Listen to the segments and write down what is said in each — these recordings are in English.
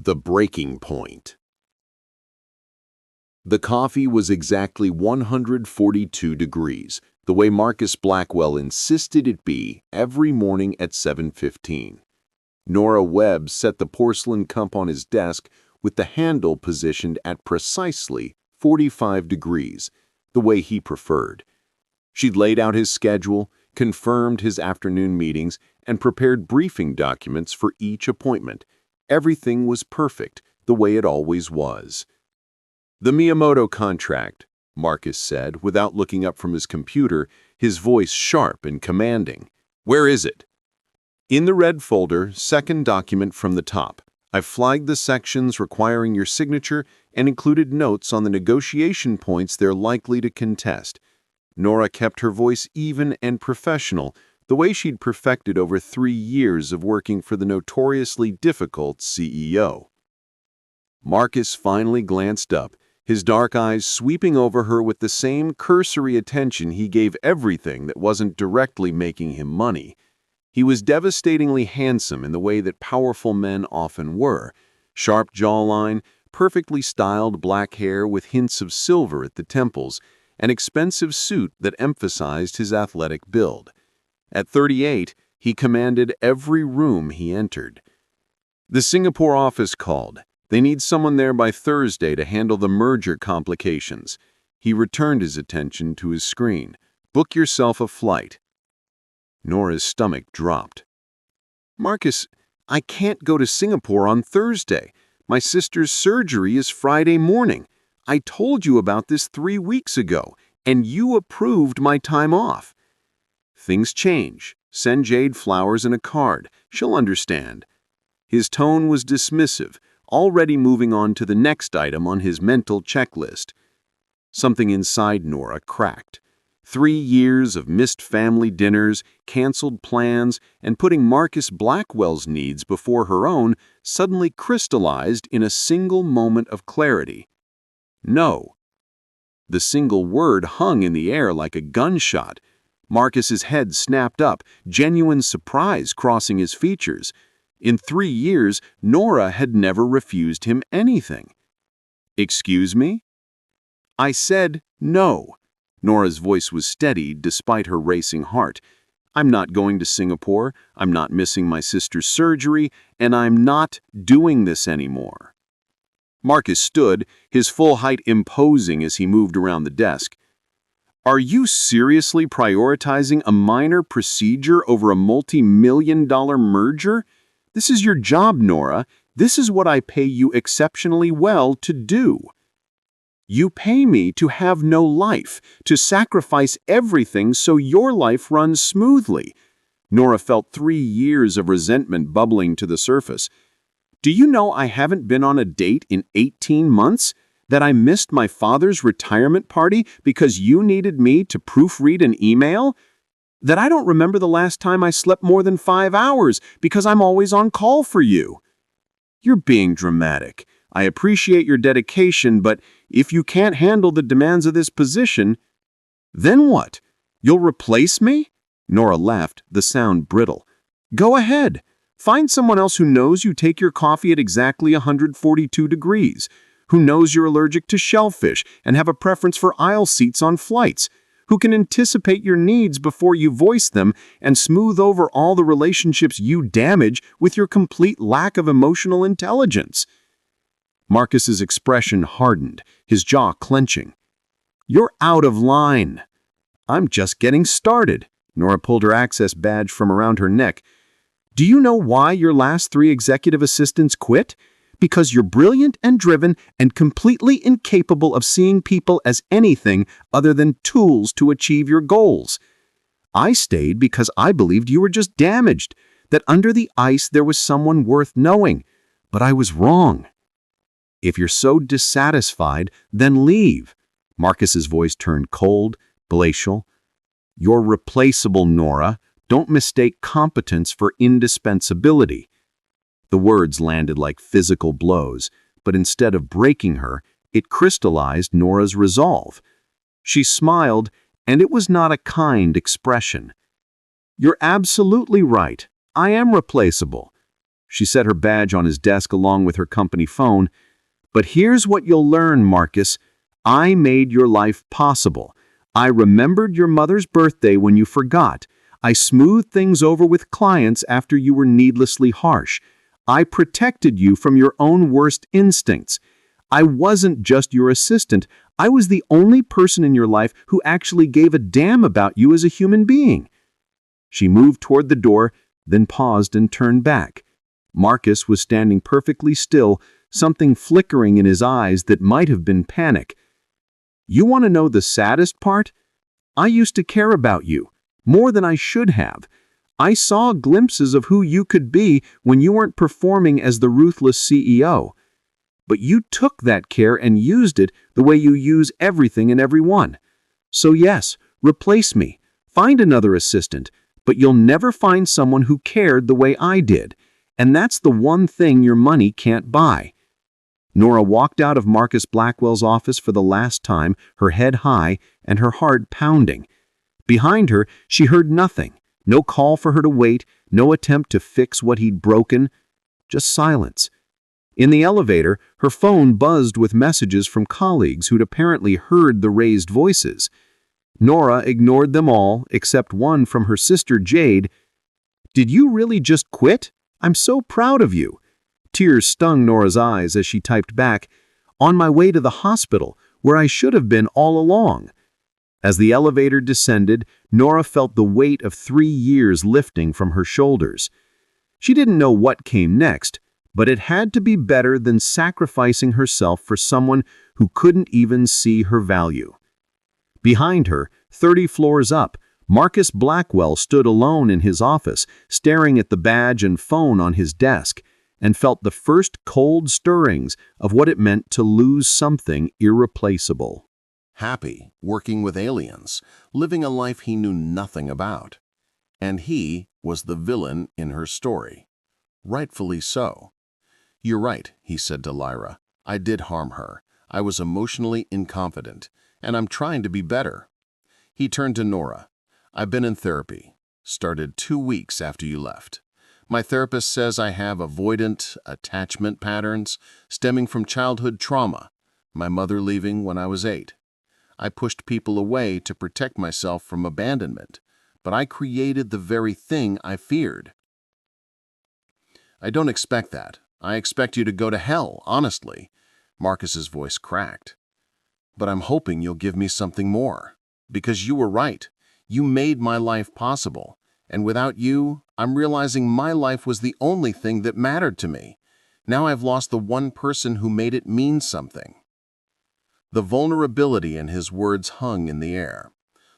The breaking point. The coffee was exactly 142 degrees, the way Marcus Blackwell insisted it be every morning at 7:15. Nora Webb set the porcelain cup on his desk with the handle positioned at precisely 45 degrees, the way he preferred. She'd laid out his schedule, confirmed his afternoon meetings, and prepared briefing documents for each appointment. Everything was perfect, the way it always was. "The Miyamoto contract," Marcus said, without looking up from his computer, his voice sharp and commanding. "Where is it?" "In the red folder, second document from the top. I've flagged the sections requiring your signature and included notes on the negotiation points they're likely to contest." Nora kept her voice even and professional, the way she'd perfected over 3 years of working for the notoriously difficult CEO. Marcus finally glanced up, his dark eyes sweeping over her with the same cursory attention he gave everything that wasn't directly making him money. He was devastatingly handsome in the way that powerful men often were: sharp jawline, perfectly styled black hair with hints of silver at the temples, an expensive suit that emphasized his athletic build. At 38, he commanded every room he entered. The Singapore office called. They need someone there by Thursday to handle the merger complications. He returned his attention to his screen. "Book yourself a flight." Nora's stomach dropped. "Marcus, I can't go to Singapore on Thursday. My sister's surgery is Friday morning. I told you about this 3 weeks ago, and you approved my time off." "Things change. Send Jade flowers and a card. She'll understand." His tone was dismissive, already moving on to the next item on his mental checklist. Something inside Nora cracked. 3 years of missed family dinners, canceled plans, and putting Marcus Blackwell's needs before her own suddenly crystallized in a single moment of clarity. No. The single word hung in the air like a gunshot. Marcus's head snapped up, genuine surprise crossing his features. In 3 years, Nora had never refused him anything. "Excuse me?" "I said no." Nora's voice was steady despite her racing heart. "I'm not going to Singapore, I'm not missing my sister's surgery, and I'm not doing this anymore." Marcus stood, his full height imposing as he moved around the desk. "Are you seriously prioritizing a minor procedure over a multi-million-dollar merger? This is your job, Nora. This is what I pay you exceptionally well to do. You pay me to have no life, to sacrifice everything so your life runs smoothly." Nora felt 3 years of resentment bubbling to the surface. "Do you know I haven't been on a date in 18 months? That I missed my father's retirement party because you needed me to proofread an email? That I don't remember the last time I slept more than 5 hours because I'm always on call for you?" "You're being dramatic. I appreciate your dedication, but if you can't handle the demands of this position, then what? You'll replace me?" Nora laughed, the sound brittle. "Go ahead. Find someone else who knows you take your coffee at exactly 142 degrees, who knows you're allergic to shellfish and have a preference for aisle seats on flights, who can anticipate your needs before you voice them and smooth over all the relationships you damage with your complete lack of emotional intelligence." Marcus's expression hardened, his jaw clenching. "You're out of line." "I'm just getting started." Nora pulled her access badge from around her neck. "Do you know why your last 3 executive assistants quit? Because you're brilliant and driven and completely incapable of seeing people as anything other than tools to achieve your goals. I stayed because I believed you were just damaged, that under the ice there was someone worth knowing. But I was wrong. If you're so dissatisfied, then leave." Marcus's voice turned cold, glacial. "You're replaceable, Nora. Don't mistake competence for indispensability." The words landed like physical blows, but instead of breaking her, it crystallized Nora's resolve. She smiled, and it was not a kind expression. "You're absolutely right. I am replaceable. She set her badge on his desk along with her company phone. "But here's what you'll learn, Marcus. I made your life possible. I remembered your mother's birthday when you forgot. I smoothed things over with clients after you were needlessly harsh. I protected you from your own worst instincts. I wasn't just your assistant. I was the only person in your life who actually gave a damn about you as a human being." She moved toward the door, then paused and turned back. Marcus was standing perfectly still, something flickering in his eyes that might have been panic. "You want to know the saddest part? I used to care about you, more than I should have. I saw glimpses of who you could be when you weren't performing as the ruthless CEO. But you took that care and used it the way you use everything and everyone. So yes, replace me. Find another assistant, but you'll never find someone who cared the way I did. And that's the one thing your money can't buy." Nora walked out of Marcus Blackwell's office for the last time, her head high and her heart pounding. Behind her, she heard nothing. No call for her to wait, no attempt to fix what he'd broken. Just silence. In the elevator, her phone buzzed with messages from colleagues who'd apparently heard the raised voices. Nora ignored them all, except one from her sister Jade. "Did you really just quit? I'm so proud of you." Tears stung Nora's eyes as she typed back, "On my way to the hospital, where I should have been all along." As the elevator descended, Nora felt the weight of 3 years lifting from her shoulders. She didn't know what came next, but it had to be better than sacrificing herself for someone who couldn't even see her value. Behind her, 30 floors up, Marcus Blackwell stood alone in his office, staring at the badge and phone on his desk, and felt the first cold stirrings of what it meant to lose something irreplaceable. Happy, working with aliens, living a life he knew nothing about. And he was the villain in her story. Rightfully so. "You're right," he said to Lyra. "I did harm her. I was emotionally incompetent, and I'm trying to be better." He turned to Nora. "I've been in therapy. Started 2 weeks after you left. My therapist says I have avoidant attachment patterns stemming from childhood trauma, my mother leaving when I was 8. I pushed people away to protect myself from abandonment, but I created the very thing I feared." "I don't expect that. I expect you to go to hell, honestly." Marcus's voice cracked. "But I'm hoping you'll give me something more. Because you were right. You made my life possible. And without you, I'm realizing my life was the only thing that mattered to me. Now I've lost the one person who made it mean something." The vulnerability in his words hung in the air.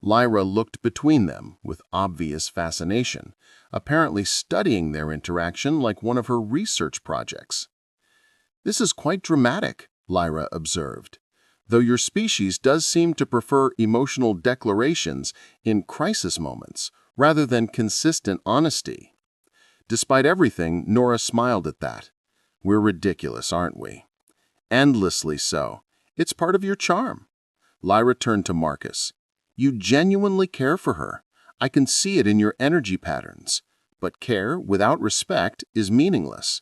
Lyra looked between them with obvious fascination, apparently studying their interaction like one of her research projects. "This is quite dramatic," Lyra observed, "though your species does seem to prefer emotional declarations in crisis moments rather than consistent honesty." Despite everything, Nora smiled at that. "We're ridiculous, aren't we?" "Endlessly so. It's part of your charm." Lyra turned to Marcus. "You genuinely care for her. I can see it in your energy patterns. But care without respect is meaningless.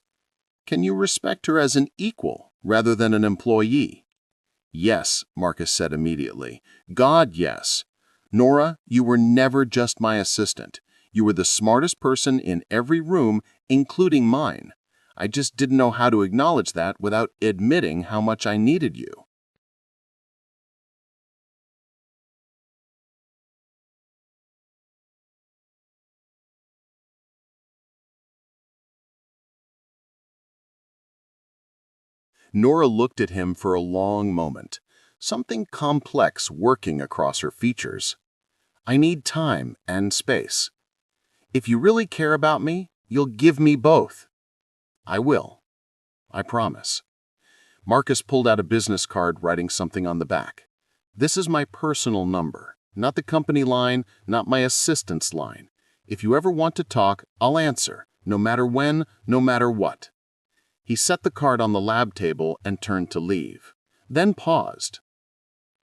Can you respect her as an equal rather than an employee?" "Yes," Marcus said immediately. "God, yes. Nora, you were never just my assistant. You were the smartest person in every room, including mine. I just didn't know how to acknowledge that without admitting how much I needed you." Nora looked at him for a long moment, something complex working across her features. "I need time and space. If you really care about me, you'll give me both." "I will. I promise." Marcus pulled out a business card, writing something on the back. "This is my personal number, not the company line, not my assistant's line. If you ever want to talk, I'll answer, no matter when, no matter what." He set the card on the lab table and turned to leave, then paused.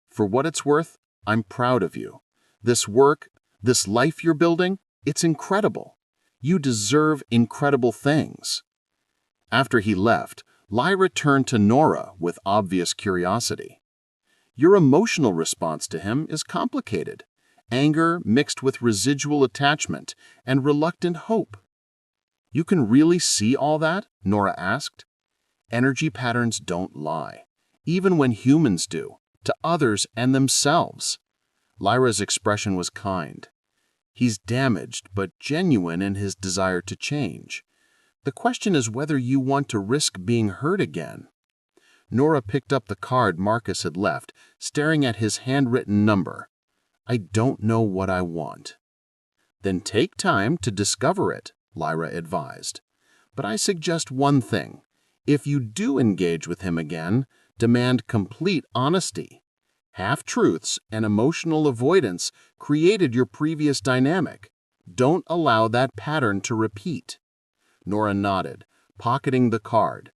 "For what it's worth, I'm proud of you. This work, this life you're building, it's incredible. You deserve incredible things." After he left, Lyra turned to Nora with obvious curiosity. Your emotional response to him is complicated. Anger mixed with residual attachment and reluctant hope. You can really see all that? Nora asked. Energy patterns don't lie, even when humans do, to others and themselves. Lyra's expression was kind. He's damaged but genuine in his desire to change. The question is whether you want to risk being hurt again. Nora picked up the card Marcus had left, staring at his handwritten number. I don't know what I want. Then take time to discover it, Lyra advised. But I suggest one thing. If you do engage with him again, demand complete honesty. Half-truths and emotional avoidance created your previous dynamic. Don't allow that pattern to repeat. Nora nodded, pocketing the card.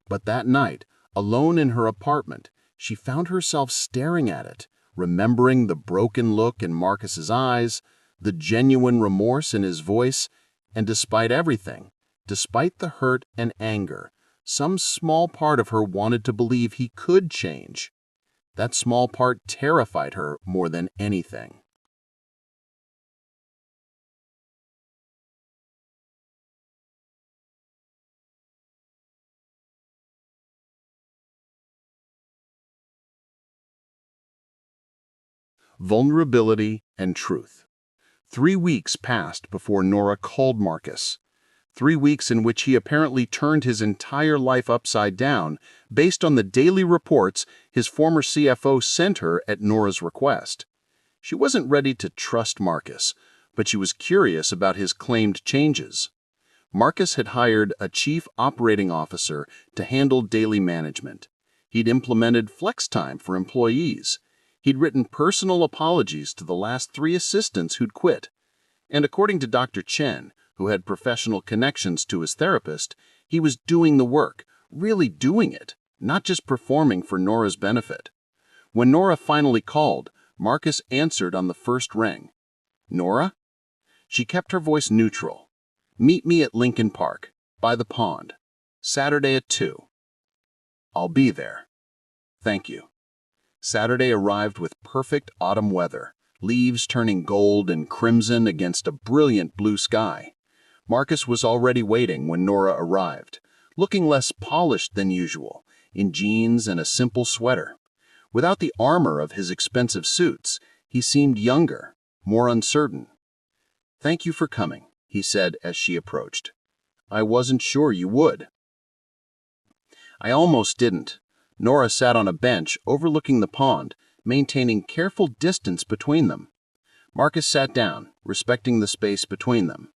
But that night, alone in her apartment, she found herself staring at it, remembering the broken look in Marcus's eyes, the genuine remorse in his voice, and despite everything, despite the hurt and anger, some small part of her wanted to believe he could change. That small part terrified her more than anything. Vulnerability and truth. 3 weeks passed before Nora called Marcus. 3 weeks in which he apparently turned his entire life upside down based on the daily reports his former CFO sent her at Nora's request. She wasn't ready to trust Marcus, but she was curious about his claimed changes. Marcus had hired a chief operating officer to handle daily management. He'd implemented flex time for employees. He'd written personal apologies to the last 3 assistants who'd quit. And according to Dr. Chen, who had professional connections to his therapist, he was doing the work, really doing it, not just performing for Nora's benefit. When Nora finally called, Marcus answered on the first ring. Nora? She kept her voice neutral. Meet me at Lincoln Park, by the pond, Saturday at 2. I'll be there. Thank you. Saturday arrived with perfect autumn weather, leaves turning gold and crimson against a brilliant blue sky. Marcus was already waiting when Nora arrived, looking less polished than usual, in jeans and a simple sweater. Without the armor of his expensive suits, he seemed younger, more uncertain. Thank you for coming, he said as she approached. I wasn't sure you would. I almost didn't. Nora sat on a bench overlooking the pond, maintaining careful distance between them. Marcus sat down, respecting the space between them.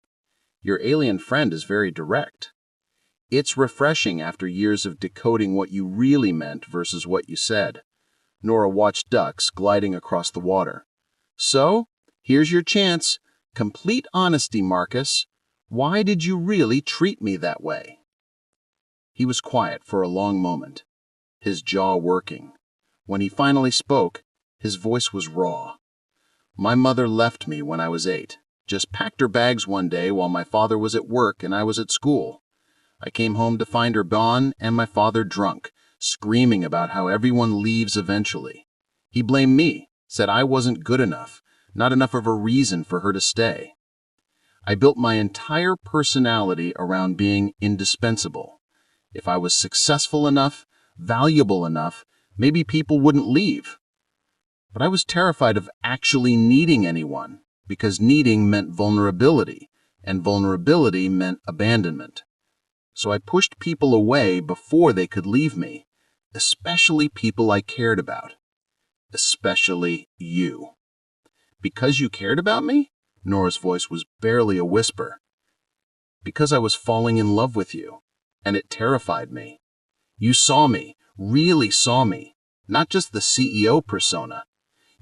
Your alien friend is very direct. It's refreshing after years of decoding what you really meant versus what you said. Nora watched ducks gliding across the water. So, here's your chance. Complete honesty, Marcus. Why did you really treat me that way? He was quiet for a long moment, his jaw working. When he finally spoke, his voice was raw. My mother left me when I was 8. Just packed her bags one day while my father was at work and I was at school. I came home to find her gone and my father drunk, screaming about how everyone leaves eventually. He blamed me, said I wasn't good enough, not enough of a reason for her to stay. I built my entire personality around being indispensable. If I was successful enough, valuable enough, maybe people wouldn't leave. But I was terrified of actually needing anyone, because needing meant vulnerability, and vulnerability meant abandonment. So I pushed people away before they could leave me, especially people I cared about. Especially you. Because you cared about me? Nora's voice was barely a whisper. Because I was falling in love with you, and it terrified me. You saw me, really saw me, not just the CEO persona.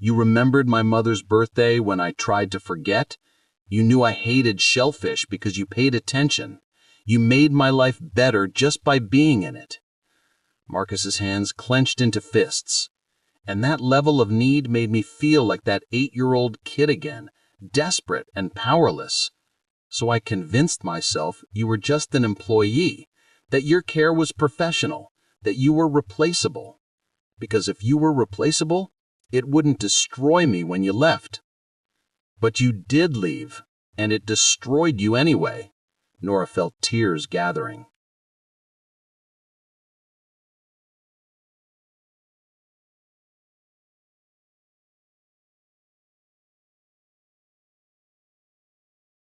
You remembered my mother's birthday when I tried to forget. You knew I hated shellfish because you paid attention. You made my life better just by being in it. Marcus's hands clenched into fists. And that level of need made me feel like that 8-year-old kid again, desperate and powerless. So I convinced myself you were just an employee, that your care was professional, that you were replaceable. Because if you were replaceable, it wouldn't destroy me when you left. But you did leave, and it destroyed you anyway. Nora felt tears gathering.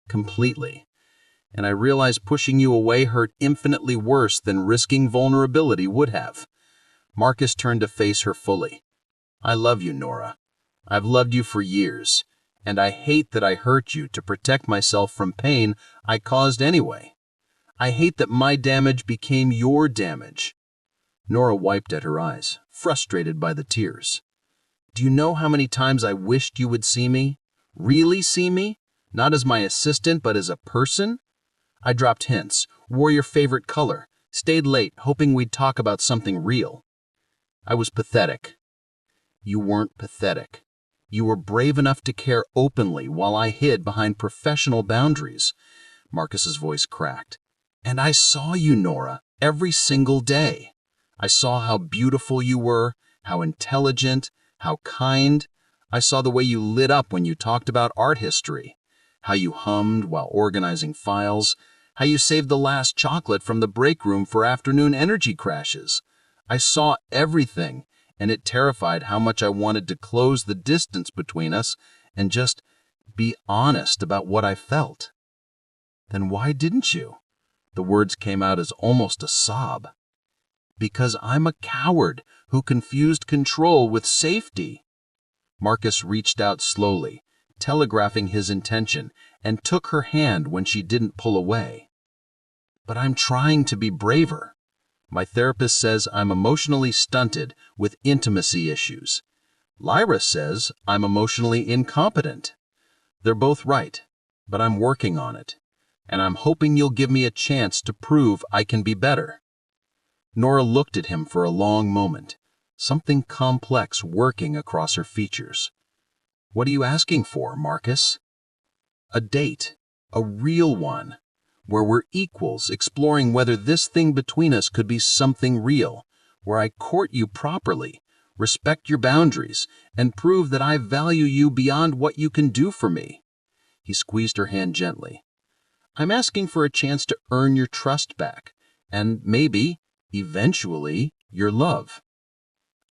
Completely. And I realized pushing you away hurt infinitely worse than risking vulnerability would have. Marcus turned to face her fully. I love you, Nora. I've loved you for years, and I hate that I hurt you to protect myself from pain I caused anyway. I hate that my damage became your damage. Nora wiped at her eyes, frustrated by the tears. Do you know how many times I wished you would see me? Really see me? Not as my assistant, but as a person? I dropped hints, wore your favorite color, stayed late, hoping we'd talk about something real. I was pathetic. You weren't pathetic. You were brave enough to care openly while I hid behind professional boundaries. Marcus's voice cracked. And I saw you, Nora, every single day. I saw how beautiful you were, how intelligent, how kind. I saw the way you lit up when you talked about art history, how you hummed while organizing files, how you saved the last chocolate from the break room for afternoon energy crashes. I saw everything, and it terrified how much I wanted to close the distance between us and just be honest about what I felt. Then why didn't you? The words came out as almost a sob. Because I'm a coward who confused control with safety. Marcus reached out slowly, telegraphing his intention, and took her hand when she didn't pull away. But I'm trying to be braver. My therapist says I'm emotionally stunted with intimacy issues. Lyra says I'm emotionally incompetent. They're both right, but I'm working on it, and I'm hoping you'll give me a chance to prove I can be better. Nora looked at him for a long moment, something complex working across her features. What are you asking for, Marcus? A date, a real one, where we're equals, exploring whether this thing between us could be something real, where I court you properly, respect your boundaries, and prove that I value you beyond what you can do for me. He squeezed her hand gently. I'm asking for a chance to earn your trust back, and maybe, eventually, your love.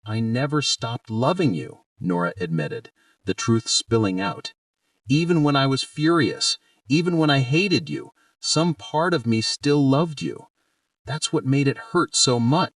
I never stopped loving you, Nora admitted, the truth spilling out. Even when I was furious, even when I hated you, some part of me still loved you. That's what made it hurt so much.